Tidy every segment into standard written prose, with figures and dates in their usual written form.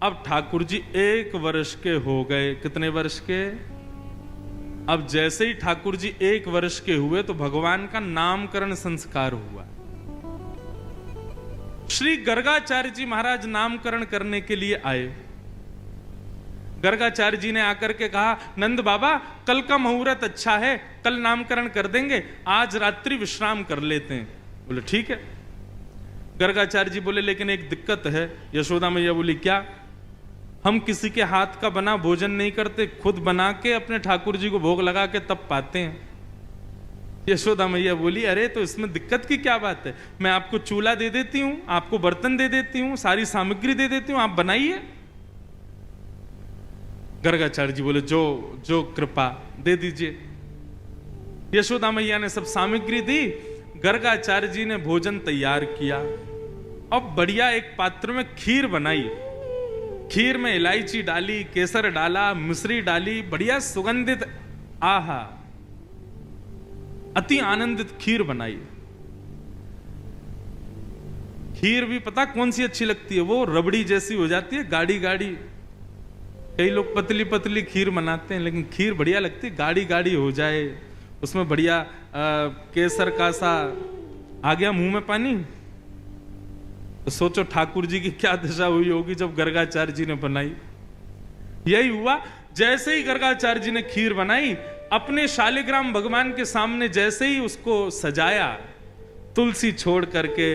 अब ठाकुर जी 1 वर्ष के हो गए। कितने वर्ष के? अब जैसे ही ठाकुर जी 1 वर्ष के हुए तो भगवान का नामकरण संस्कार हुआ। श्री गर्गाचार्य जी महाराज नामकरण करने के लिए आए। गर्गाचार्य जी ने आकर के कहा, नंद बाबा कल का मुहूर्त अच्छा है, कल नामकरण कर देंगे, आज रात्रि विश्राम कर लेते हैं। बोले ठीक है। गर्गाचार्य जी बोले लेकिन एक दिक्कत है। यशोदा मैया बोली क्या? हम किसी के हाथ का बना भोजन नहीं करते, खुद बना के अपने ठाकुर जी को भोग लगा के तब पाते हैं। यशोदा मैया बोली अरे तो इसमें दिक्कत की क्या बात है, मैं आपको चूल्हा दे देती हूं, आपको बर्तन दे देती हूं, सारी सामग्री दे देती हूं, आप बनाइए। गर्गाचार्य जी बोले जो जो कृपा दे दीजिए। यशोदा मैया ने सब सामग्री दी, गर्गाचार्य जी ने भोजन तैयार किया। अब बढ़िया एक पात्र में खीर बनाई। खीर में इलायची डाली, केसर डाला, मिश्री डाली, बढ़िया सुगंधित, आहा अति आनंदित खीर बनाई। खीर भी पता कौन सी अच्छी लगती है? वो रबड़ी जैसी हो जाती है, गाढ़ी गाढ़ी। कई लोग पतली पतली खीर बनाते हैं, लेकिन खीर बढ़िया लगती है, गाढ़ी गाढ़ी हो जाए, उसमें बढ़िया केसर का सा। आ गया मुंह में पानी। तो सोचो ठाकुर जी की क्या दशा हुई होगी जब गर्गाचार्य जी ने बनाई। यही हुआ, जैसे ही गर्गाचार्य जी ने खीर बनाई, अपने शालिग्राम भगवान के सामने जैसे ही उसको सजाया, तुलसी छोड़ करके,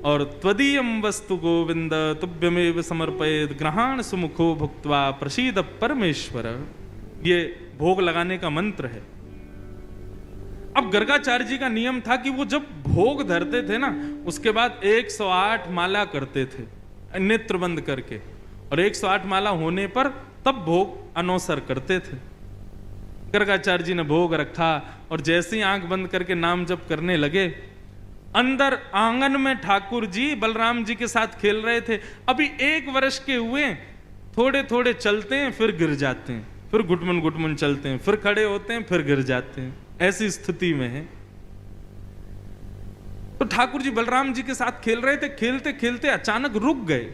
और त्वदीयम वस्तु गोविंद तुभ्यमेव समर्पयेत् ग्रहाण सुमुखो भुक्त्वा प्रसीद परमेश्वर, ये भोग लगाने का मंत्र है। अब गर्गाचार्य जी का नियम था कि वो जब भोग धरते थे ना, उसके बाद 108 माला करते थे नेत्र बंद करके, और 108 माला होने पर तब भोग अनौसर करते थे। गर्गाचार्य जी ने भोग रखा और जैसे ही आंख बंद करके नाम जप करने लगे, अंदर आंगन में ठाकुर जी बलराम जी के साथ खेल रहे थे। अभी 1 वर्ष के हुए, थोड़े थोड़े चलते हैं फिर गिर जाते हैं, फिर घुटमुन घुटमुन चलते हैं, फिर खड़े होते हैं, फिर गिर जाते हैं, ऐसी स्थिति में है। तो ठाकुर जी बलराम जी के साथ खेल रहे थे, खेलते खेलते अचानक रुक गए।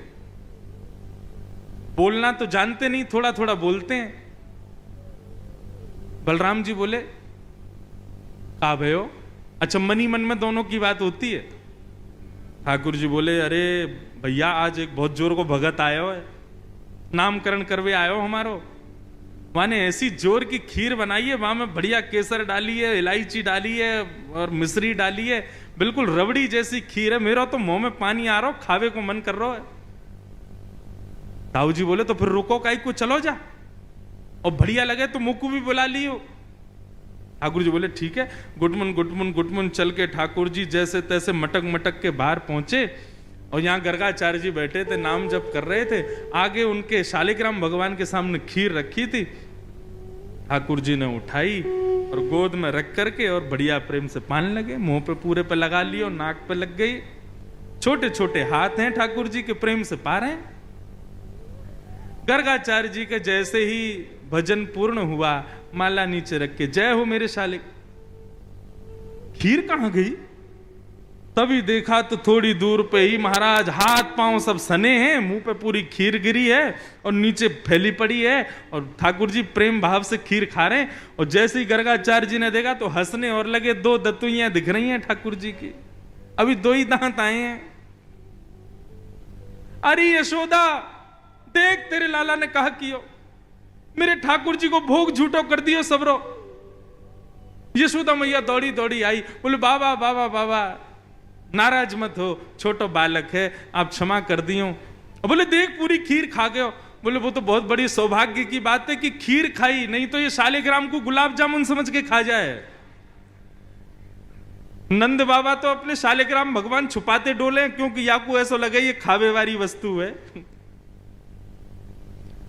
बोलना तो जानते नहीं, थोड़ा थोड़ा बोलते हैं। बलराम जी बोले का भयो? अच्छा, मन ही मन में दोनों की बात होती है। ठाकुर जी बोले अरे भैया आज एक बहुत जोर को भगत आयो है, नामकरण करवे आयो हमारो, माने ऐसी जोर की खीर बनाई है, वहां में बढ़िया केसर डाली है, इलायची डाली है और मिश्री डाली है, बिल्कुल रबड़ी जैसी खीर है। मेरा तो मुंह में पानी आ रहा हो, खावे को मन कर रहा है। ताऊ जी बोले तो फिर रुको काई को, चलो जा, और बढ़िया लगे तो मुक्कू भी बुला लियो। ठाकुर जी बोले ठीक है। गुटमुन गुटमुन गुटमुन चल के ठाकुर जी जैसे तैसे मटक मटक के बाहर पहुंचे, और यहाँ गर्गाचार्य जी बैठे थे, नाम जप कर रहे थे। आगे उनके शालिग्राम भगवान के सामने खीर रखी थी, ठाकुर जी ने उठाई और गोद में रख करके और बढ़िया प्रेम से पाने लगे। मुंह पे पूरे पे लगा लियो, नाक पे लग गई। छोटे छोटे हाथ हैं ठाकुर जी के, प्रेम से पा रहे हैं। गर्गाचार्य जी के जैसे ही भजन पूर्ण हुआ, माला नीचे रख के जय हो मेरे शालिक। खीर कहां गई? तभी देखा तो थोड़ी दूर पे ही महाराज हाथ पांव सब सने हैं, मुंह पे पूरी खीर गिरी है और नीचे फैली पड़ी है, और ठाकुर जी प्रेम भाव से खीर खा रहे हैं। और जैसे ही गर्गाचार्य जी ने देखा तो हंसने और लगे। 2 दतुइयां दिख रही हैं ठाकुर जी की, अभी 2 ही दांत आए हैं। अरे यशोदा देख, तेरे लाला ने कहा कियो, मेरे ठाकुर जी को भोग झूठो कर दियो सबरो। यशोदा मैया दौड़ी दौड़ी आई, बोले बाबा बाबा बाबा नाराज मत हो, छोटो बालक है, आप क्षमा कर दियो। बोले देख पूरी खीर खा गए हो। बोले वो तो बहुत बड़ी सौभाग्य की बात है कि खीर खाई, नहीं तो ये शालिग्राम को गुलाब जामुन समझ के खा जाए। नंद बाबा तो अपने शालिग्राम भगवान छुपाते डोले, क्योंकि याकू ऐसा लगे ये खावे वाली वस्तु है।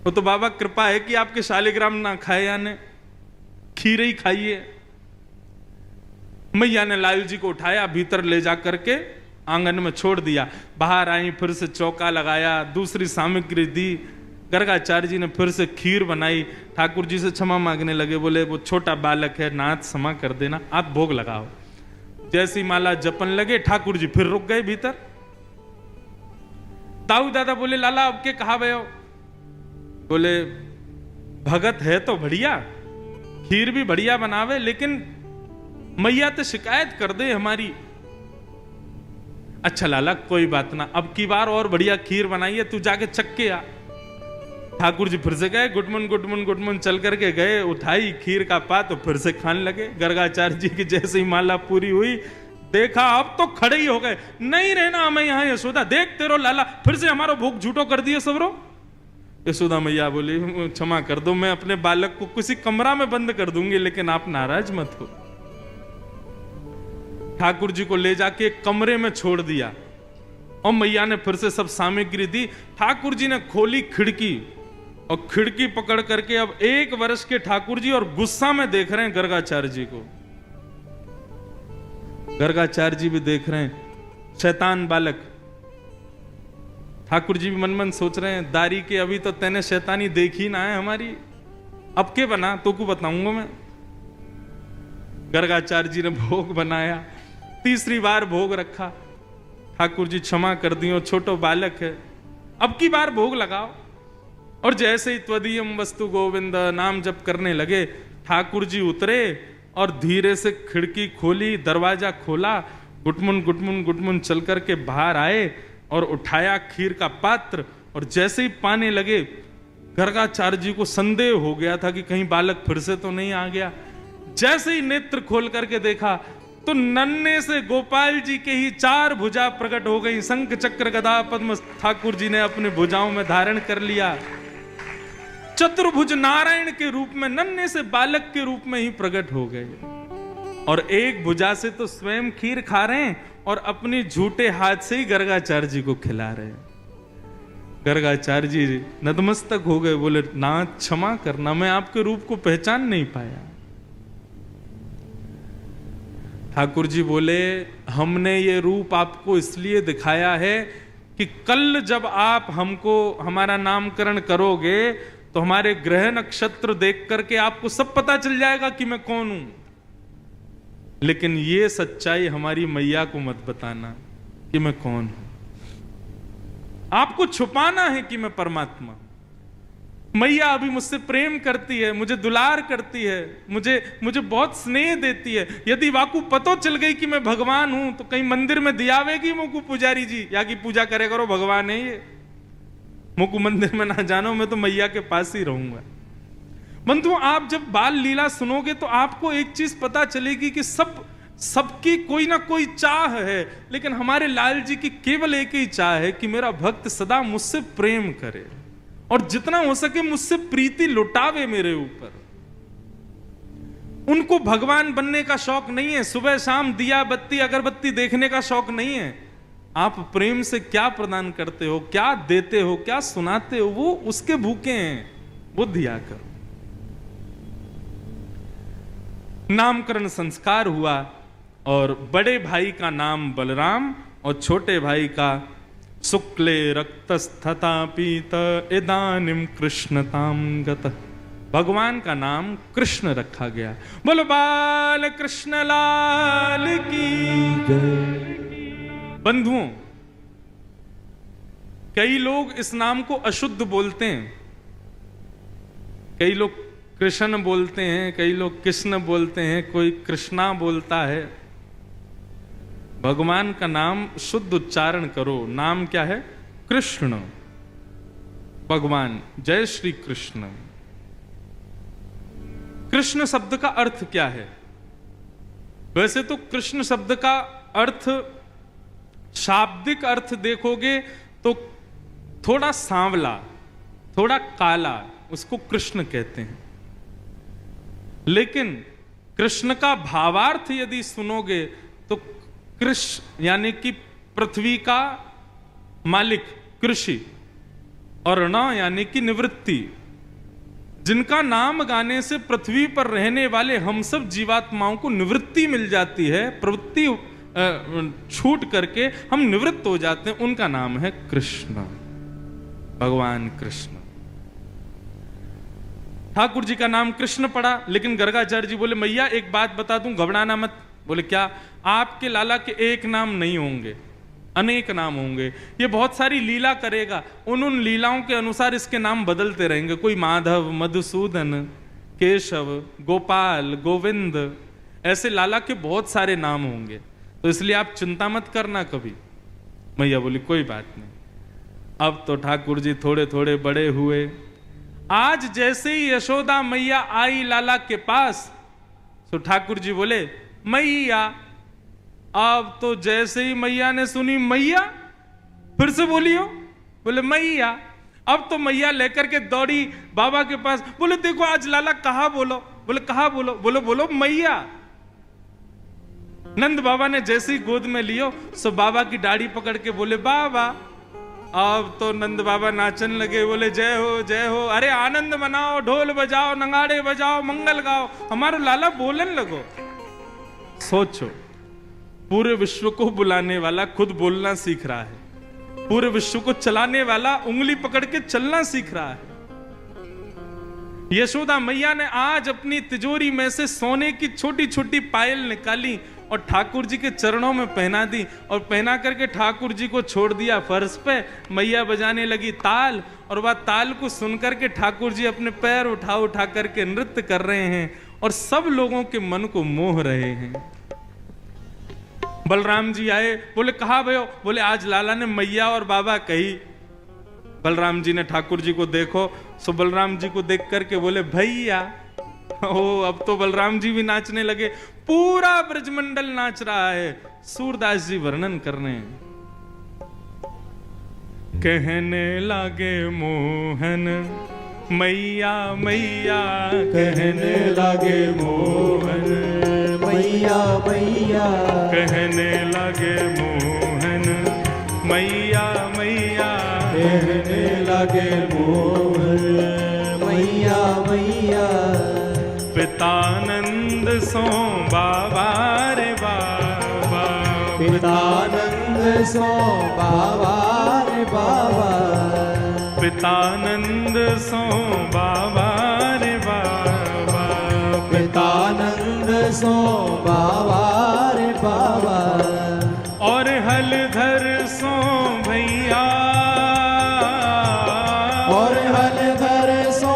वो तो बाबा कृपा है कि आपके शालिग्राम ना खाए, यानी खीर ही खाइए। मैया ने लाल जी को उठाया, भीतर ले जा करके आंगन में छोड़ दिया। बाहर आई, फिर से चौका लगाया, दूसरी सामग्री दी। गर्गाचार्य जी ने फिर से खीर बनाई, ठाकुर जी से क्षमा मांगने लगे। बोले वो छोटा बालक है, नाथ क्षमा कर देना, आप भोग लगाओ। जैसी माला जपन लगे, ठाकुर जी फिर रुक गए भीतर। दाऊ दादा बोले लाला अब के कहा भयो? बोले बाबा बाबा बाबा नाराज मत हो, छोटो बालक है, आप क्षमा कर दियो। बोले वो तो बहुत बड़ी सौभाग्य की बात है कि खीर खाई, नहीं तो ये शालिग्राम को गुलाब जामुन समझ के खा जाए। नंद बाबा तो अपने शालिग्राम भगवान छुपाते डोले, क्योंकि याकू ऐसा लगे ये खावे वाली वस्तु है। वो तो बाबा कृपा है कि आपके शालिग्राम ना खाए, यानी खीर ही खाइए। मैया ने लाल जी को उठाया, भीतर ले जा करके आंगन में छोड़ दिया। बाहर आई, फिर से चौका लगाया, दूसरी सामग्री दी। गर्गाचार्य जी ने फिर से खीर बनाई, ठाकुर जी से क्षमा मांगने लगे। बोले वो छोटा बालक है, नाथ क्षमा कर देना, आप भोग लगाओ। जैसी माला जपन लगे, ठाकुर जी फिर रुक गए भीतर। दाऊ दादा बोले लाला अब के कहा भयो? बोले भगत है तो बढ़िया, खीर भी बढ़िया बनावे, लेकिन मैया तो शिकायत कर दे हमारी। अच्छा लाला कोई बात ना, अब की बार और बढ़िया खीर बनाइए, तू जाके चख के आ। ठाकुर जी फिर से गए, गुडमुन गुडमुन गुडमुन चल करके गए, उठाई खीर का पात तो फिर से खाने लगे। गर्गाचार्य जी की जैसे ही माला पूरी हुई, देखा अब तो खड़े ही हो गए, नहीं रहना हमें यहाँ यशोदा, देख तेरो लाला फिर से हमारा भूख झूठो कर दिए सबरो। यशोदा मैया बोली क्षमा कर दो, मैं अपने बालक को किसी कमरा में बंद कर दूंगी, लेकिन आप नाराज मत हो। ठाकुर जी को ले जाके एक कमरे में छोड़ दिया और मैया ने फिर से सब सामग्री दी। ठाकुर जी ने खोली खिड़की और खिड़की पकड़ करके अब 1 वर्ष के ठाकुर जी और गुस्सा में देख रहे हैं गर्गाचार्य जी को। गर्गाचार्य जी भी देख रहे हैं, शैतान बालक। ठाकुर जी भी मन मन सोच रहे हैं, दारी के अभी तो तेने शैतानी देखी ना है हमारी, अब के बना तो को बताऊंगा मैं। गर्गाचार्य जी ने भोग बनाया, तीसरी बार भोग रखा। ठाकुर जी क्षमा कर दियो, छोटो बालक है, अब की बार भोग लगाओ। और जैसे ही त्वदीयम वस्तु गोविंद नाम जप करने लगे, ठाकुर जी उतरे और धीरे से खिड़की खोली, दरवाजा खोला, गुटमुन गुटमुन गुटमुन चल करके बाहर आए और उठाया खीर का पात्र। और जैसे ही पाने लगे, गर्गाचार्य जी को संदेह हो गया था कि कहीं बालक फिर से तो नहीं आ गया। जैसे ही नेत्र खोल करके देखा तो नन्हे से गोपाल जी के ही 4 भुजा प्रकट हो गई। शंख चक्र गदा पद्म ठाकुर जी ने अपने भुजाओं में धारण कर लिया। चतुर्भुज नारायण के रूप में नन्हे से बालक के रूप में ही प्रकट हो गए। और एक भुजा से तो स्वयं खीर खा रहे हैं और अपनी झूठे हाथ से ही गर्गाचार्य जी को खिला रहे हैं। गर्गाचार्य जी नतमस्तक हो गए, बोले नाथ क्षमा करना, मैं आपके रूप को पहचान नहीं पाया। ठाकुर जी बोले हमने ये रूप आपको इसलिए दिखाया है कि कल जब आप हमको हमारा नामकरण करोगे तो हमारे ग्रह नक्षत्र देख करके आपको सब पता चल जाएगा कि मैं कौन हूं। लेकिन ये सच्चाई हमारी मैया को मत बताना कि मैं कौन हूं। आपको छुपाना है कि मैं परमात्मा। मैया अभी मुझसे प्रेम करती है, मुझे दुलार करती है, मुझे बहुत स्नेह देती है। यदि वाकू पतो चल गई कि मैं भगवान हूं तो कहीं मंदिर में दियावेगी मुकु पुजारी जी, या की पूजा करे करो, भगवान है ये, मुकु मंदिर में ना जानो, मैं तो मैया के पास ही रहूंगा। बंधु आप जब बाल लीला सुनोगे तो आपको एक चीज पता चलेगी कि सबकी कोई ना कोई चाह है, लेकिन हमारे लाल जी की केवल एक ही चाह है कि मेरा भक्त सदा मुझसे प्रेम करे और जितना हो सके मुझसे प्रीति लुटावे मेरे ऊपर। उनको भगवान बनने का शौक नहीं है, सुबह शाम दिया बत्ती अगरबत्ती देखने का शौक नहीं है। आप प्रेम से क्या प्रदान करते हो, क्या देते हो, क्या सुनाते हो, वो उसके भूखे हैं, वो दिया करो। नामकरण संस्कार हुआ और बड़े भाई का नाम बलराम और छोटे भाई का शुक्ले रक्तस्थता पीत इदानिम कृष्णताम गत। भगवान का नाम कृष्ण रखा गया। बोलो बाल कृष्ण लाल की जय। बंधुओं, कई लोग इस नाम को अशुद्ध बोलते हैं, कई लोग कृष्ण बोलते हैं, कई लोग कृष्ण बोलते हैं, कोई कृष्णा बोलता है। भगवान का नाम शुद्ध उच्चारण करो। नाम क्या है? कृष्ण। भगवान, जय श्री कृष्ण। कृष्ण शब्द का अर्थ क्या है? वैसे तो कृष्ण शब्द का अर्थ, शाब्दिक अर्थ देखोगे तो थोड़ा सांवला, थोड़ा काला, उसको कृष्ण कहते हैं। लेकिन कृष्ण का भावार्थ यदि सुनोगे तो कृष्ण यानी कि पृथ्वी का मालिक, कृषि, और न यानी कि निवृत्ति। जिनका नाम गाने से पृथ्वी पर रहने वाले हम सब जीवात्माओं को निवृत्ति मिल जाती है, प्रवृत्ति छूट करके हम निवृत्त हो जाते हैं, उनका नाम है कृष्ण, भगवान कृष्ण। ठाकुर जी का नाम कृष्ण पड़ा, लेकिन गर्गाचार्य जी बोले मैया एक बात बता दूं, घबराना मत। बोले क्या? आपके लाला के एक नाम नहीं होंगे, अनेक नाम होंगे। ये बहुत सारी लीला करेगा, उन लीलाओं के अनुसार इसके नाम बदलते रहेंगे। कोई माधव, मधुसूदन, केशव, गोपाल, गोविंद, ऐसे लाला के बहुत सारे नाम होंगे। तो इसलिए आप चिंता मत करना कभी। मैया बोली कोई बात नहीं। अब तो ठाकुर जी थोड़े थोड़े बड़े हुए। आज जैसे ही यशोदा मैया आई लाला के पास, तो ठाकुर जी बोले मैया। अब तो जैसे ही मैया ने सुनी मैया, फिर से बोलियो, बोले मैया। अब तो मैया लेकर के दौड़ी बाबा के पास, बोले देखो आज लाला कहा बोलो। बोले कहा बोलो? बोलो बोलो मैया। नंद बाबा ने जैसे ही गोद में लियो, सो बाबा की दाढ़ी पकड़ के बोले बाबा। अब तो नंद बाबा नाचन लगे, बोले जय हो जय हो, अरे आनंद मनाओ, ढोल बजाओ, नगाड़े बजाओ, मंगल गाओ, हमारा लाला बोलने लगो। सोचो, पूरे विश्व को बुलाने वाला खुद बोलना सीख रहा है, पूरे विश्व को चलाने वाला उंगली पकड़ के चलना सीख रहा है। यशोदा मैया ने आज अपनी तिजोरी में से सोने की छोटी छोटी पायल निकाली और ठाकुर जी के चरणों में पहना दी, और पहना करके ठाकुर जी को छोड़ दिया फर्श पे। मैया बजाने लगी ताल, और वह ताल को सुनकर के ठाकुर जी अपने पैर उठा उठा करके नृत्य कर रहे हैं और सब लोगों के मन को मोह रहे हैं। बलराम जी आए, बोले कहा भयो? बोले आज लाला ने मैया और बाबा कही। बलराम जी ने ठाकुर जी को देखो, सो बलराम जी को देख करके बोले भैया। ओ अब तो बलराम जी भी नाचने लगे, पूरा ब्रजमंडल नाच रहा है। सूरदास जी वर्णन कर रहे हैं, कहने लगे मोहन मैया मैया, कहने लगे मोहन मैया मैया, कहने लगे मोहन मैया मैया, कहने लगे मोहन मैया मैया। पितानंद सो बाबा रे बाबा, पितानंद सो बाबा रे बाबा, पितानंद सो बाबा रे बाबा, पितानंद सो बाबा रे बाबा। और हलधर सो भैया, और हलधर सो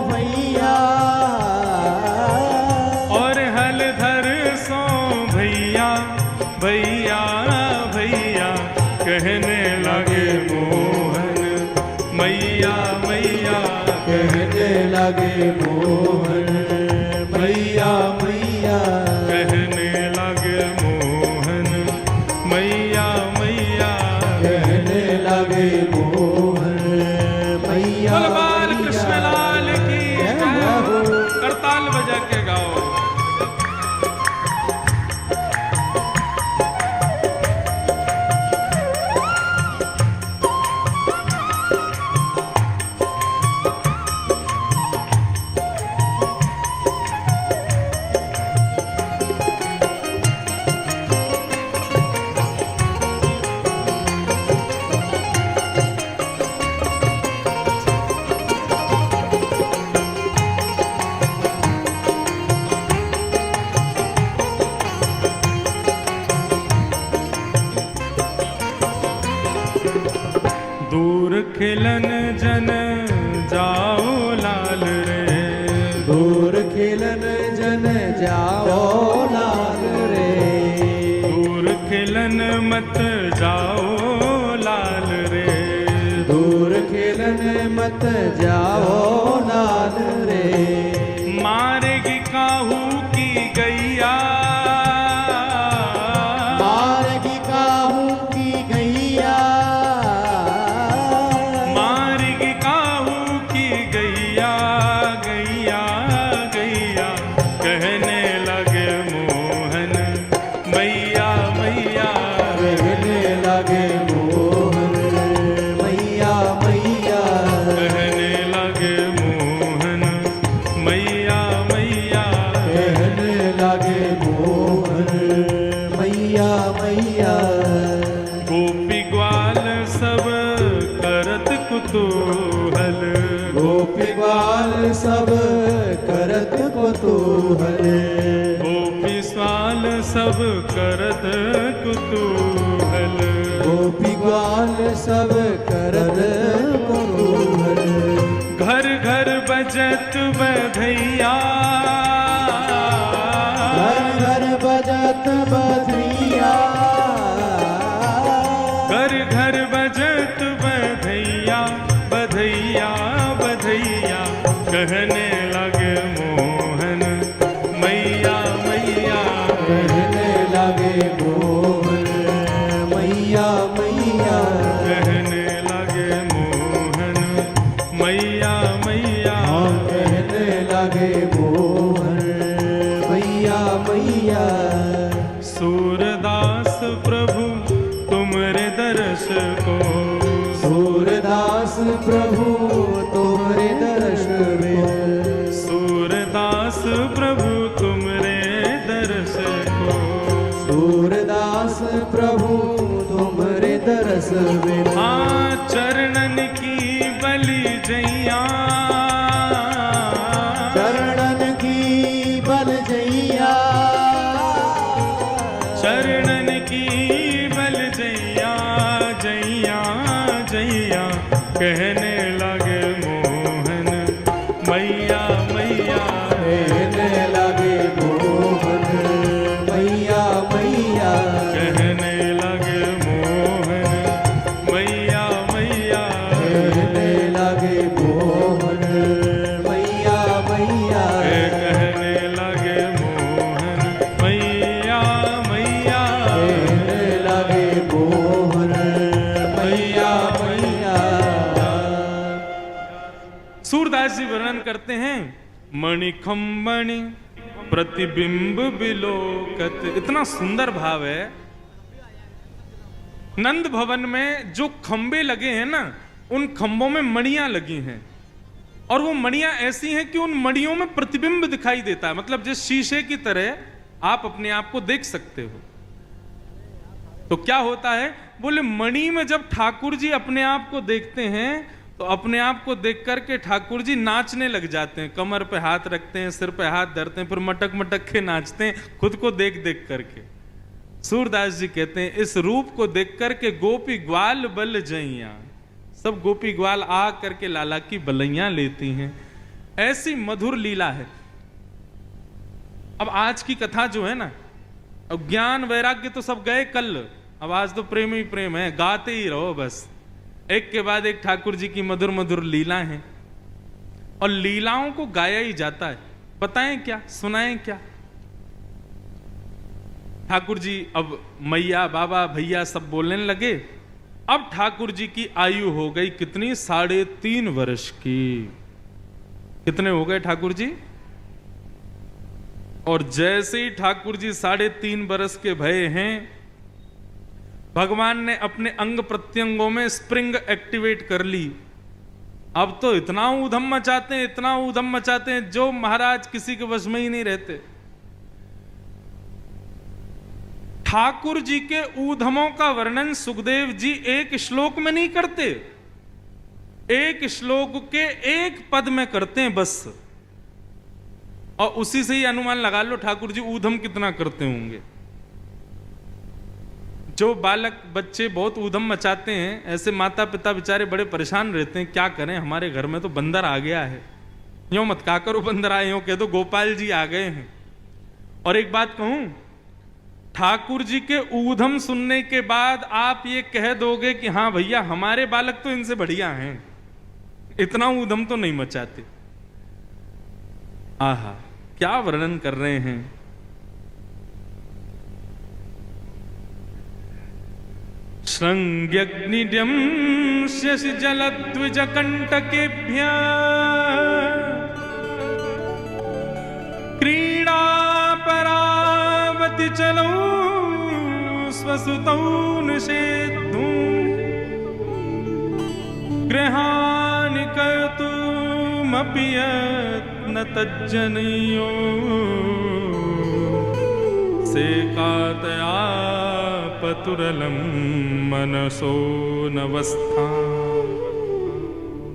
भैया, और हलधर सो भैया भैया भैया, कहने लगे मोहन मैया मैया, कहने लगे मोहन मैया मैया, कहने लगे मोहन मैया मैया, कहने लगे मोहन मैया बोल बाल कृष्ण लाल की जय हो। करताल बजा के गाओ। दूर खिलन जन जाओ लाल रे, दूर खिलन जन जाओ लाल रे, दूर खिलन मत जाओ लाल रे, दूर खिलन मत जाओ लाल रे। मारेगी काहू की गैया, मारेगी काहू की गैया, मारेगी काहू की गैया गैया गैया, कहने लगे मोहन मैया मैया, कहने लगे मोहन मैया मैया, कहने लगे मोहन मैया मैया, कहने लगे मोहन मैया मैया। गोपी ग्वाल सब करत कुतूहल, गोपी ग्वाल सब करत कुतूहल, गोपी स्वाल सब करत कुतूहल, गोपी ग्वाल सब करत कुतूहल। घर घर बजत बधैया, घर घर बजत बधैया, घर घर बजत बधैया, बधैया बधैया कहने लगे मोहन मैया मैया, कहने लगे मोहन मैया मैया, कहने लगे मोहन मैया मैया, हाँ कहने लगे मोहन मैया मैया। सूरदास प्रभु तुमरे दर्श को, सूरदास प्रभु तुमरे दर्श में, सूरदास प्रभु तुमरे दर्श को, सूरदास प्रभु तुमरे दर्श में। हाँ चरणन की बलि जैया, चरणन की बल जैया, चरणन की बल जैया, जैया जैया कहने लगे मोहन मैया मैया, कहने लगे मोहन मैया मैया, कहने लगे मोहन मैया मैया, कहने लगे मोहन मैया मैया, कहने लगे मोहन मैया मैया, कहने लगे मोहन मैया मैया। सूरदास जी वर्णन करते हैं मणिखंबणि प्रतिबिंब बिलोकत, इतना सुंदर भाव है। नंद भवन में जो खंबे लगे हैं ना, उन खंबों में मणियां लगी हैं, और वो मणियां ऐसी हैं कि उन मणियों में प्रतिबिंब दिखाई देता है, मतलब जिस शीशे की तरह आप अपने आप को देख सकते हो। तो क्या होता है, बोले मणि में जब ठाकुर जी अपने आप को देखते हैं तो अपने आप को देख करके ठाकुर जी नाचने लग जाते हैं, कमर पे हाथ रखते हैं, सिर पे हाथ धरते हैं, फिर मटक मटक के नाचते हैं खुद को देख देख करके। सूरदास जी कहते हैं इस रूप को देख करके गोपी ग्वाल बल जैया, सब गोपी ग्वाल आ करके लाला की बलैया लेती हैं। ऐसी मधुर लीला है। अब आज की कथा जो है ना, अब ज्ञान वैराग्य तो सब गए कल, अब आज तो प्रेम ही प्रेम है, गाते ही रहो बस, एक के बाद एक ठाकुर जी की मधुर मधुर लीला है, और लीलाओं को गाया ही जाता है। बताएं क्या, सुनाएं क्या। ठाकुर जी अब मैया बाबा भैया सब बोलने लगे। अब ठाकुर जी की आयु हो गई कितनी, 3.5 वर्ष की। कितने हो गए ठाकुर जी? और जैसे ही ठाकुर जी 3.5 वर्ष के भये हैं, भगवान ने अपने अंग प्रत्यंगों में स्प्रिंग एक्टिवेट कर ली। अब तो इतना ऊधम मचाते हैं, इतना ऊधम मचाते हैं, जो महाराज किसी के वश में ही नहीं रहते। ठाकुर जी के ऊधमों का वर्णन सुखदेव जी एक श्लोक में नहीं करते, एक श्लोक के एक पद में करते हैं बस, और उसी से ही अनुमान लगा लो ठाकुर जी ऊधम कितना करते होंगे। जो बालक बच्चे बहुत ऊधम मचाते हैं, ऐसे माता पिता बेचारे बड़े परेशान रहते हैं, क्या करें हमारे घर में तो बंदर आ गया है। यूं मत कहा करो बंदर आए, यूं कह दो गोपाल जी आ गए हैं। और एक बात कहूं, ठाकुर जी के ऊधम सुनने के बाद आप ये कह दोगे कि हाँ भैया हमारे बालक तो इनसे बढ़िया हैं, इतना ऊधम तो नहीं मचाते। आहा क्या वर्णन कर रहे हैं। श्रृंग्यग्निड्यं शशि जलद्विज कंटकेभ्यः क्रीडा परावति चलौ स्वसुतौ निषेद्धुं गृहाणि कर्तुमपि यत्न तज्जनयो सेकातया पतुरलम मनसो नवस्था।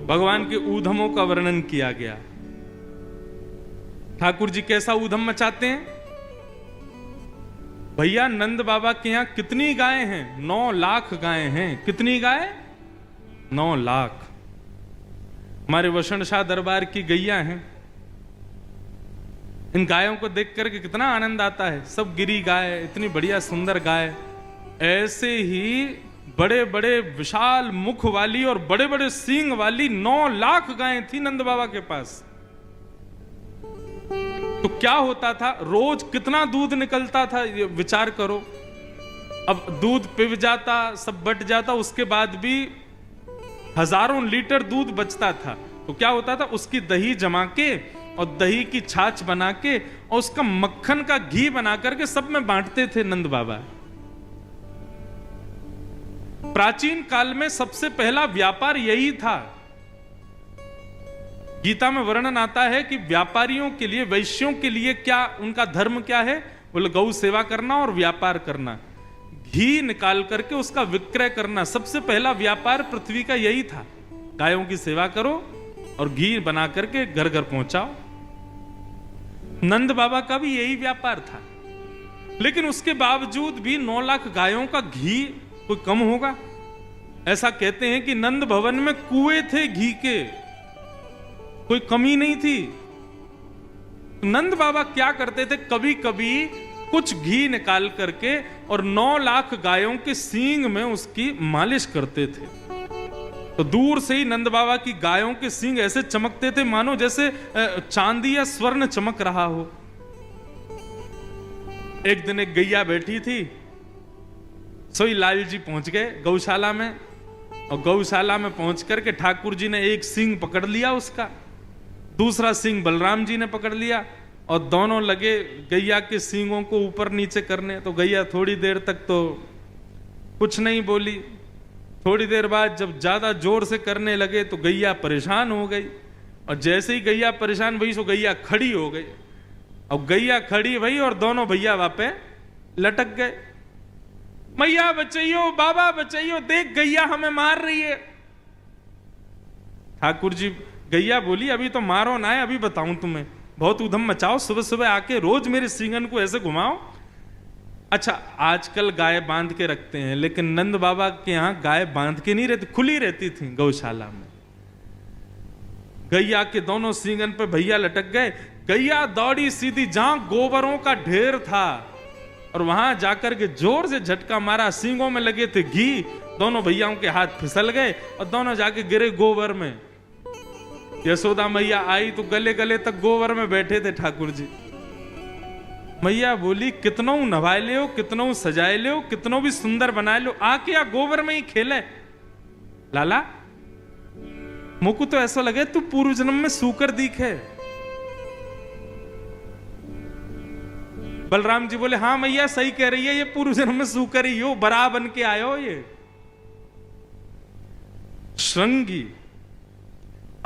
भगवान के ऊधमों का वर्णन किया गया। ठाकुर जी कैसा ऊधम मचाते हैं? भैया नंद बाबा के यहां कितनी गायें हैं? 9 लाख गायें हैं। कितनी गाय? 9 लाख। हमारे वसंत शाह दरबार की गैया हैं। इन गायों को देख करके कितना आनंद आता है। सब गिरी गाय, इतनी बढ़िया सुंदर गाय। ऐसे ही बड़े बड़े विशाल मुख वाली और बड़े बड़े सींग वाली 9 लाख गायें थी नंद बाबा के पास। तो क्या होता था, रोज कितना दूध निकलता था, ये विचार करो। अब दूध पिव जाता, सब बट जाता, उसके बाद भी हजारों लीटर दूध बचता था। तो क्या होता था, उसकी दही जमा के और दही की छाछ बना के और उसका मक्खन का घी बना करके सब में बांटते थे नंद बाबा। प्राचीन काल में सबसे पहला व्यापार यही था। गीता में वर्णन आता है कि व्यापारियों के लिए, वैश्यों के लिए क्या उनका धर्म क्या है? बोले गौ सेवा करना और व्यापार करना, घी निकाल करके उसका विक्रय करना। सबसे पहला व्यापार पृथ्वी का यही था। गायों की सेवा करो और घी बना करके घर घर पहुंचाओ। नंद बाबा का भी यही व्यापार था। लेकिन उसके बावजूद भी 9 लाख गायों का घी कोई कम होगा? ऐसा कहते हैं कि नंद भवन में कुएं थे घी के, कोई कमी नहीं थी। नंद बाबा क्या करते थे, कभी कभी कुछ घी निकाल करके और 9 लाख गायों के सींग में उसकी मालिश करते थे। तो दूर से ही नंद बाबा की गायों के सींग ऐसे चमकते थे मानो जैसे चांदी या स्वर्ण चमक रहा हो। एक दिन एक गैया बैठी थी, सोई लाल जी पहुंच गए गौशाला में, और गौशाला में पहुंच करके ठाकुर जी ने एक सींग पकड़ लिया उसका, दूसरा सींग बलराम जी ने पकड़ लिया और दोनों लगे गैया के सींगों को ऊपर नीचे करने। तो गैया थोड़ी देर तक तो कुछ नहीं बोली। थोड़ी देर बाद जब ज्यादा जोर से करने लगे तो गैया परेशान हो गई, और जैसे ही गैया परेशान हुई सो गैया खड़ी हो गई। और गैया खड़ी भई और दोनों भैया वहां पे लटक गए। मैया बचाइयो, बाबा बचाइयो, देख गैया हमें मार रही है। ठाकुर जी, गैया बोली अभी तो मारो ना है, अभी बताऊं तुम्हें, बहुत उधम मचाओ, सुबह सुबह आके रोज मेरे सींगन को ऐसे घुमाओ। अच्छा, आजकल गाय बांध के रखते हैं, लेकिन नंद बाबा के यहां गाय बांध के नहीं रहती, खुली रहती थी गौशाला में। गैया के दोनों सींगन पे भैया लटक गए। गैया दौड़ी सीधी जहां गोबरों का ढेर था और वहां जाकर के जोर से झटका मारा। सींगों में लगे थे घी, दोनों भैयाओं के हाथ फिसल गए और दोनों जाके गिरे गोबर में। यशोदा मैया आई तो गले गले तक गोबर में बैठे थे ठाकुर जी। मैया बोली कितनों नवाए ले हो, कितनों सजाए ले हो, कितनों भी सुंदर बनाए लो, आके या गोबर में ही खेले। लाला मुझको तो ऐसा लगे तू पूर्व जन्म में सूकर दिखे। बलराम जी बोले हाँ मैया सही कह रही है, ये पूर्व जन्म में सूकर ही हो, बरा बन के आयो। ये श्रृंगी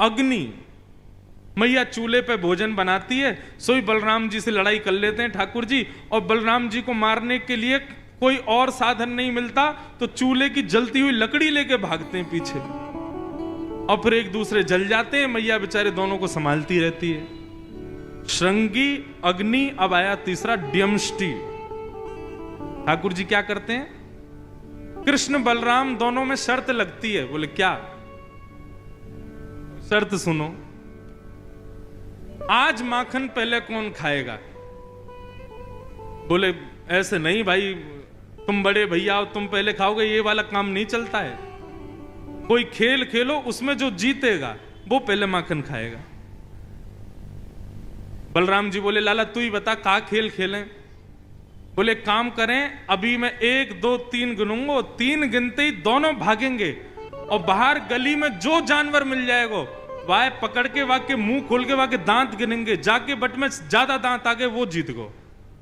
अग्नि मैया चूल्हे पे भोजन बनाती है, सोई बलराम जी से लड़ाई कर लेते हैं ठाकुर जी। और बलराम जी को मारने के लिए कोई और साधन नहीं मिलता तो चूल्हे की जलती हुई लकड़ी लेके भागते हैं पीछे, और फिर एक दूसरे जल जाते हैं। मैया बेचारे दोनों को संभालती रहती है। श्रृंगी अग्नि, अब आया तीसरा ड्यमष्टि। ठाकुर जी क्या करते हैं, कृष्ण बलराम दोनों में शर्त लगती है। बोले क्या शर्त? सुनो, आज माखन पहले कौन खाएगा? बोले ऐसे नहीं भाई, तुम बड़े भैया हो, तुम पहले खाओगे, ये वाला काम नहीं चलता है। कोई खेल खेलो, उसमें जो जीतेगा वो पहले माखन खाएगा। बलराम जी बोले लाला तू ही बता का खेल खेलें? बोले काम करें, अभी मैं 1 2 3 गिनूंगा, 3 गिनते ही दोनों भागेंगे और बाहर गली में जो जानवर मिल जाएगा वाह पकड़ के वाके मुंह खोल के वाके दांत गिनेंगे, जाके बट में ज्यादा दांत आ गए वो जीत गो।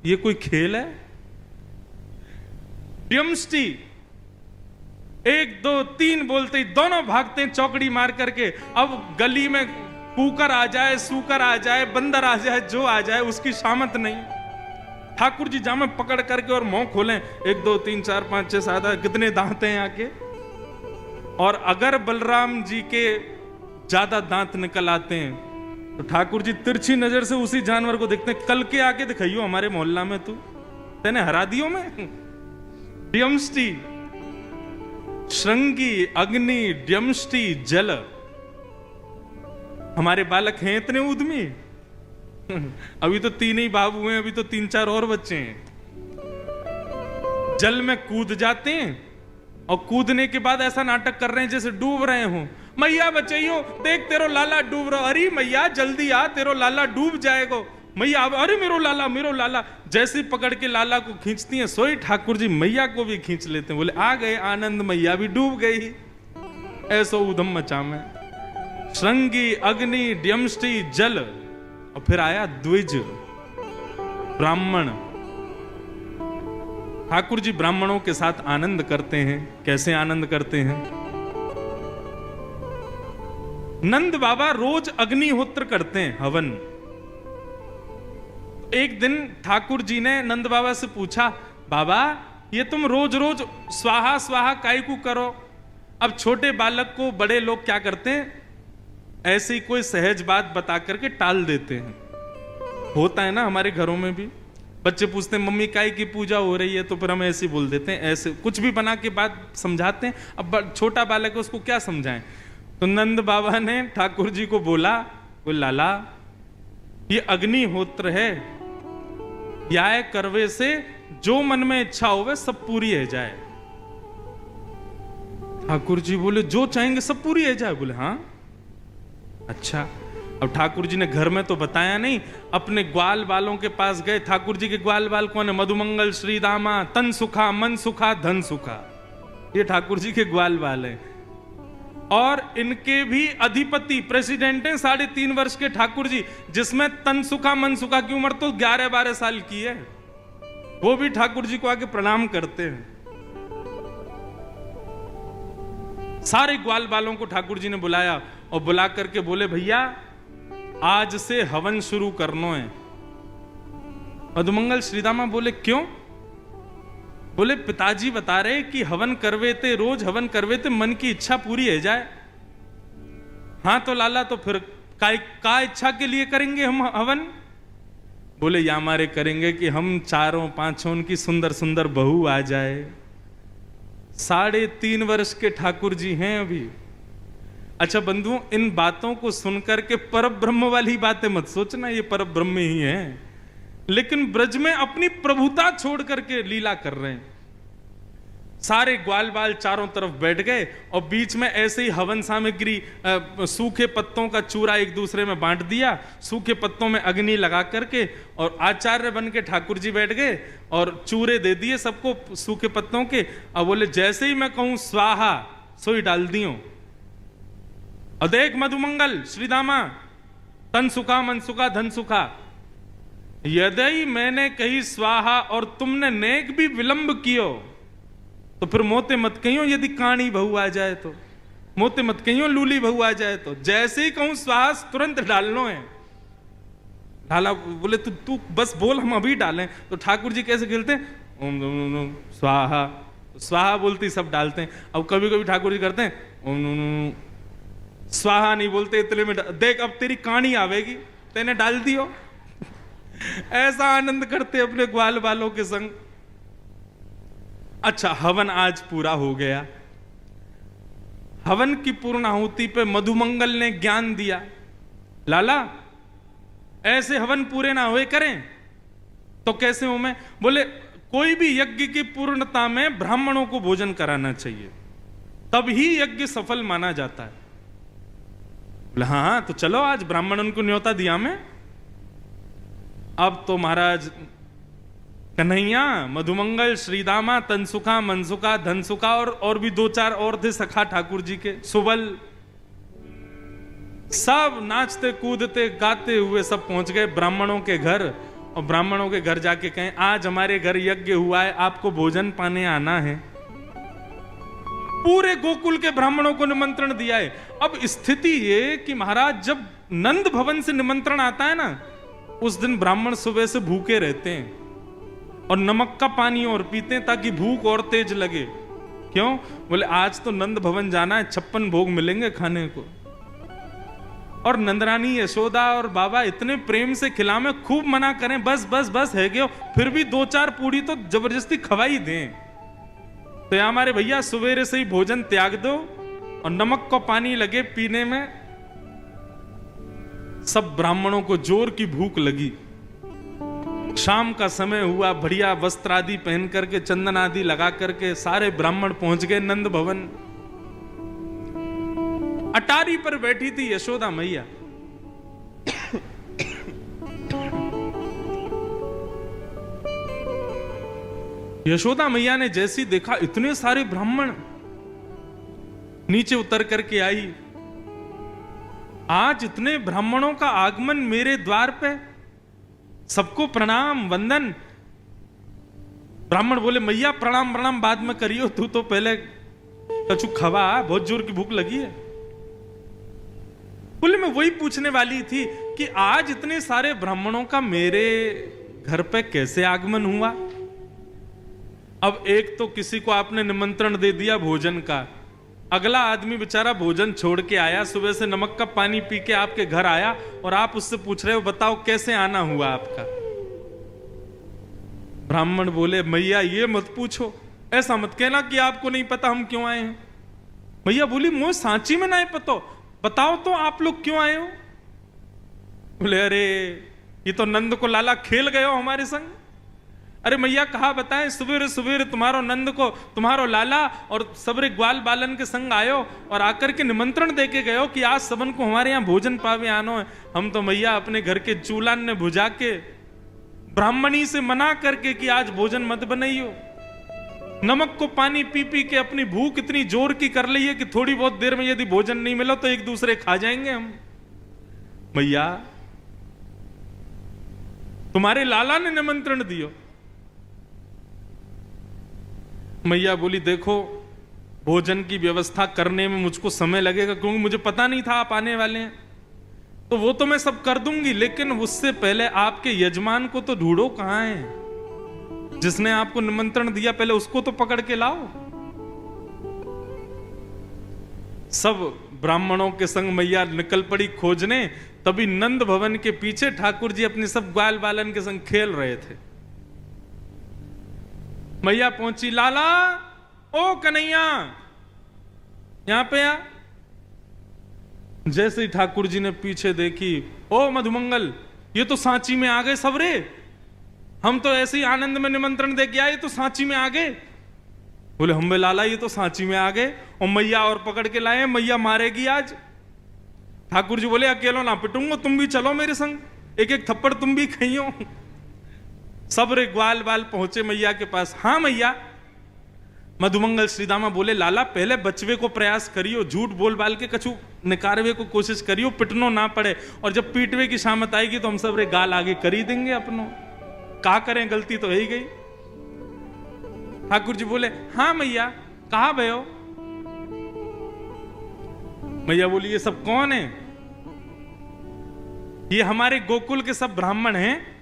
ये कोई खेल है? ड्यमष्टि 1 2 3 बोलते ही दोनों भागते हैं चौकड़ी मार करके। अब गली में कुकर आ जाए, सूकर आ जाए, बंदर आ जाए, जो आ जाए उसकी शामत नहीं। ठाकुर जी जामे पकड़ करके और मुंह खोलें, 1 2 3 4 5 6 7 8 कितने दांत हैं आके। और अगर बलराम जी के ज्यादा दांत निकल आते हैं तो ठाकुर जी तिरछी नजर से उसी जानवर को देखते हैं, कल के आके दिखाइयो हमारे मोहल्ला में तू तेने हरा दियो में। ड्यमष्टि, श्रृंगी, अग्नि, ड्यमष्टि, जल। हमारे बालक हैं इतने उद्यमी। अभी तो 3 ही बाबू हैं, अभी तो 3-4 और बच्चे हैं। जल में कूद जाते हैं और कूदने के बाद ऐसा नाटक कर रहे हैं जैसे डूब रहे हो। मैया बचाइयो, देख तेरो लाला डूब रहा। अरे मैया जल्दी आ, तेरो लाला डूब जाएगा। मैया अरे मेरो लाला, मेरो लाला। जैसे पकड़ के लाला को खींचती हैं, सोई ठाकुर जी मैया को भी खींच लेते हैं। बोले आ गए आनंद, मैया भी डूब गई। ऐसो उधम मचा में। श्रृंगी, अग्नि, ड्यमष्टि, जल, और फिर आया द्विज, ब्राह्मण। ठाकुर जी ब्राह्मणों के साथ आनंद करते हैं। कैसे आनंद करते हैं? नंद बाबा रोज अग्निहोत्र करते हैं, हवन। एक दिन ठाकुर जी ने नंद बाबा से पूछा, बाबा ये तुम रोज रोज स्वाहा स्वाहा काय को करो? अब छोटे बालक को बड़े लोग क्या करते हैं, ऐसे ही कोई सहज बात बता करके टाल देते हैं। होता है ना हमारे घरों में भी। बच्चे पूछते हैं मम्मी काय की पूजा हो रही है, तो फिर हम ऐसे बोल देते हैं, ऐसे कुछ भी बना के बात समझाते हैं। अब छोटा बालक है, उसको क्या समझाएं? तो नंद बाबा ने ठाकुर जी को बोला, लाला ये अग्निहोत्र है, या करवे से जो मन में इच्छा होवे सब पूरी है जाए। ठाकुर जी बोले जो चाहेंगे सब पूरी है जाए? बोले हाँ। अच्छा, अब ठाकुर जी ने घर में तो बताया नहीं, अपने ग्वाल बालों के पास गए। ठाकुर जी के ग्वाल बाल कौन है? मधुमंगल, श्रीदामा, तन सुखा, मन सुखा, धन सुखा। ये ठाकुर जी के ग्वाल बाल हैं। और इनके भी अधिपति प्रेसिडेंट हैं 3.5 वर्ष के ठाकुर जी, जिसमें तन सुखा मन सुखा की उम्र तो 11-12 साल की है। वो भी ठाकुर जी को आके प्रणाम करते हैं। सारे ग्वाल बालों को ठाकुर जी ने बुलाया और बुला करके बोले भैया आज से हवन शुरू करना है। मधुमंगल श्रीदामा बोले क्यों? बोले पिताजी बता रहे कि हवन करवे थे, रोज हवन करवे थे, मन की इच्छा पूरी है जाए। हाँ तो लाला तो फिर का इच्छा के लिए करेंगे हम हवन? बोले या हमारे करेंगे कि हम 4-5 की सुंदर सुंदर बहू आ जाए। 3.5 वर्ष के ठाकुर जी हैं अभी। अच्छा बंधुओं, इन बातों को सुनकर के परब्रह्म वाली बातें मत सोचना, ये परब्रह्म ही है, लेकिन ब्रज में अपनी प्रभुता छोड़ करके लीला कर रहे हैं। सारे ग्वाल बाल चारों तरफ बैठ गए और बीच में ऐसे ही हवन सामग्री, सूखे पत्तों का चूरा एक दूसरे में बांट दिया, सूखे पत्तों में अग्नि लगा करके, और आचार्य बन के ठाकुर जी बैठ गए और चूरे दे दिए सबको सूखे पत्तों के। अब बोले जैसे ही मैं कहूं स्वाहा सोई डाल दियो। और देख मधुमंगल श्रीदामा, तन सुखा मन सुखा धन सुखा, यदि मैंने कही स्वाहा और तुमने नेक भी विलंब कियो तो फिर मोते मत कहियो यदि काणी बहू आ जाए तो, मोते मत कहियो लूली बहू आ जाए तो। जैसे ही कहूं स्वाहा तुरंत डालनो है। ढाला बोले तू बस बोल हम अभी डालें। तो ठाकुर जी कैसे खेलते हैं, ओम स्वाहा, स्वाहा बोलते सब डालते हैं। अब कभी कभी ठाकुर जी करते हैं ओम स्वाहा नहीं बोलते, इतने में देख अब तेरी कहानी आवेगी, तेने डाल दियो। ऐसा आनंद करते अपने ग्वाल बालों के संग। अच्छा, हवन आज पूरा हो गया। हवन की पूर्णाहुति पे मधुमंगल ने ज्ञान दिया, लाला ऐसे हवन पूरे ना हुए करें तो कैसे हो? मैं बोले कोई भी यज्ञ की पूर्णता में ब्राह्मणों को भोजन कराना चाहिए, तभी यज्ञ सफल माना जाता है। बोले हाँ तो चलो आज ब्राह्मणों को न्योता दिया मैं। अब तो महाराज कन्हैया, मधुमंगल, श्रीदामा, तनसुखा, मनसुखा, धनसुखा और भी 2-4 और थे सखा ठाकुर जी के, सुबल, सब नाचते कूदते गाते हुए सब पहुंच गए ब्राह्मणों के घर। और ब्राह्मणों के घर जाके कहें आज हमारे घर यज्ञ हुआ है, आपको भोजन पाने आना है। पूरे गोकुल के ब्राह्मणों को निमंत्रण दिया है। अब स्थिति ये कि महाराज जब नंद भवन से निमंत्रण आता है ना, उस दिन ब्राह्मण सुबह से भूखे रहते हैं और नमक का पानी और पीते हैं ताकि भूख और तेज लगे। क्यों? बोले आज तो नंद भवन जाना है, 56 भोग मिलेंगे खाने को। और नंदरानी यशोदा और बाबा इतने प्रेम से खिलावे, खूब मना करें, बस बस बस है गयो, फिर भी 2-4 पूड़ी तो जबरदस्ती खवाई दें। तो या हमारे भैया सवेरे से ही भोजन त्याग दो और नमक को पानी लगे पीने में। सब ब्राह्मणों को जोर की भूख लगी। शाम का समय हुआ, बढ़िया वस्त्र आदि पहन करके, चंदन आदि लगा करके सारे ब्राह्मण पहुंच गए नंद भवन। अटारी पर बैठी थी यशोदा मैया। यशोदा मैया ने जैसी देखा इतने सारे ब्राह्मण, नीचे उतर करके आई। आज इतने ब्राह्मणों का आगमन मेरे द्वार पे, सबको प्रणाम वंदन। ब्राह्मण बोले मैया प्रणाम प्रणाम बाद में करियो, तू तो पहले कछु खवा, बहुत जोर की भूख लगी है। बोले मैं वही पूछने वाली थी कि आज इतने सारे ब्राह्मणों का मेरे घर पे कैसे आगमन हुआ। अब एक तो किसी को आपने निमंत्रण दे दिया भोजन का, अगला आदमी बेचारा भोजन छोड़ के आया, सुबह से नमक का पानी पी के आपके घर आया और आप उससे पूछ रहे हो बताओ कैसे आना हुआ आपका। ब्राह्मण बोले मैया ये मत पूछो, ऐसा मत कहना कि आपको नहीं पता हम क्यों आए हैं। मैया बोली मोह सांची में नहीं पता, बताओ तो आप लोग क्यों आए हो। बोले अरे ये तो नंद को लाला खेल गए हो हमारे संग। अरे मैया कहा बताएं, सवेरे सवेरे तुम्हारो नंद को तुम्हारो लाला और सबरे ग्वाल बालन के संग आयो और आकर के निमंत्रण देके गयो कि आज सबन को हमारे यहाँ भोजन पावे आनो है। हम तो मैया अपने घर के चूल्हा ने बुझा के ब्राह्मणी से मना करके कि आज भोजन मत बनाइयो। नमक को पानी पी पी के अपनी भूख इतनी जोर की कर ली है कि थोड़ी बहुत देर में यदि भोजन नहीं मिला तो एक दूसरे खा जाएंगे हम। मैया तुम्हारे लाला ने निमंत्रण दियो। मैया बोली देखो भोजन की व्यवस्था करने में मुझको समय लगेगा, क्योंकि मुझे पता नहीं था आप आने वाले हैं। तो वो तो मैं सब कर दूंगी, लेकिन उससे पहले आपके यजमान को तो ढूंढो कहां है, जिसने आपको निमंत्रण दिया पहले उसको तो पकड़ के लाओ। सब ब्राह्मणों के संग मैया निकल पड़ी खोजने। तभी नंद भवन के पीछे ठाकुर जी अपने सब ग्वाल बालन के संग खेल रहे थे। मैया पहुंची, लाला ओ कन्हैया यहां पे आ। जैसे ही ठाकुर जी ने पीछे देखी, ओ मधुमंगल ये तो सांची में आ गए सबरे, हम तो ऐसे ही आनंद में निमंत्रण दे के आए तो सांची में आ गए। बोले हम बे लाला ये तो सांची में आ गए और मैया और पकड़ के लाए, मैया मारेगी आज। ठाकुर जी बोले अकेलो ना पिटूंगा, तुम भी चलो मेरे संग, एक एक थप्पड़ तुम भी खाइयो। सब रे ग्वाल बाल पहुंचे मैया के पास। हाँ मैया। मधुमंगल श्रीदामा बोले लाला पहले बचवे को प्रयास करियो, झूठ बोल बाल के कछु निकारवे को कोशिश करियो, पिटनो ना पड़े, और जब पीटवे की शामत आएगी तो हम सब रे गाल आगे कर ही देंगे अपनो, का करें गलती तो है ही गई। ठाकुर जी बोले हाँ मैया कहा भयो। मैया बोली ये सब कौन है। ये हमारे गोकुल के सब ब्राह्मण हैं,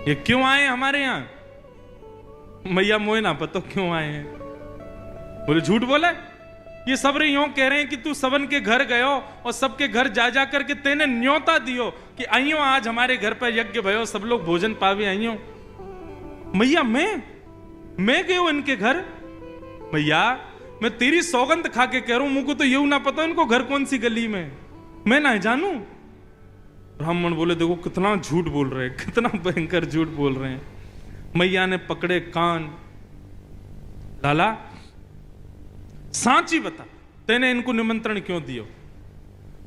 ये क्यों आए हमारे यहां। मैया मोए ना पता क्यों आए हैं। बोले झूठ बोले, ये सब रे यूं कह रहे हैं कि तू सबन के घर गयो और सबके घर जा जा करके तेने न्योता दियो कि आइयो आज हमारे घर पर यज्ञ भयो, सब लोग भोजन पावे आइयो। मैया मैं गयो इनके घर। मैया मैं तेरी सौगंध खा के कह रहा हूं, मुझको तो यूं ना पता इनको घर कौन सी गली में, मैं ना जानू। ब्राह्मण बोले देखो कितना झूठ बोल रहे हैं, कितना भयंकर झूठ बोल रहे हैं। मैया ने पकड़े कान, लाला सांची बता तेने इनको निमंत्रण क्यों दियो।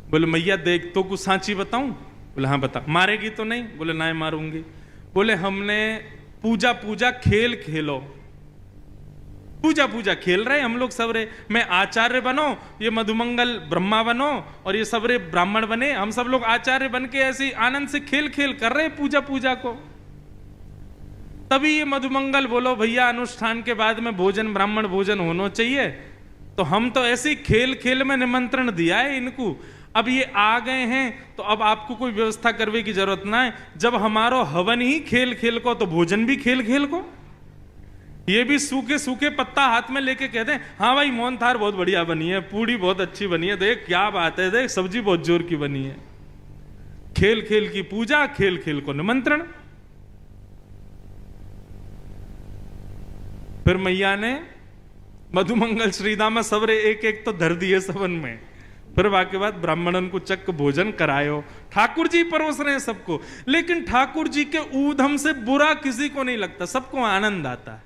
बोले मैया देख तो कुछ सांची बताऊं। बोले हाँ बता। मारेगी तो नहीं। बोले ना मारूंगी। बोले हमने पूजा पूजा खेल खेलो, पूजा पूजा खेल रहे हम लोग सब रे, मैं आचार्य बनो, ये मधुमंगल ब्रह्मा बनो और ये सब रे ब्राह्मण बने, हम सब लोग आचार्य बन के ऐसे आनंद से खेल खेल कर रहे पूजा पूजा को। तभी ये मधुमंगल बोलो भैया अनुष्ठान के बाद में भोजन ब्राह्मण भोजन होना चाहिए, तो हम तो ऐसे ही खेल खेल में निमंत्रण दिया है इनको, अब ये आ गए हैं तो अब आपको कोई व्यवस्था करने की जरूरत ना है। जब हमारो हवन ही खेल खेल को तो भोजन भी खेल खेल को। ये भी सूखे सूखे पत्ता हाथ में लेके कहते हैं हाँ भाई मोहनथाल बहुत बढ़िया बनी है, पूड़ी बहुत अच्छी बनी है, देख क्या बात है, देख सब्जी बहुत जोर की बनी है। खेल खेल की पूजा, खेल खेल को निमंत्रण। फिर मैया ने मधुमंगल श्रीदामा सबरे एक एक तो धर दिए सबन में। फिर वाके बाद ब्राह्मणन को चक्क भोजन करायो। ठाकुर जी परोस रहे हैं सबको, लेकिन ठाकुर जी के ऊधम से बुरा किसी को नहीं लगता, सबको आनंद आता है।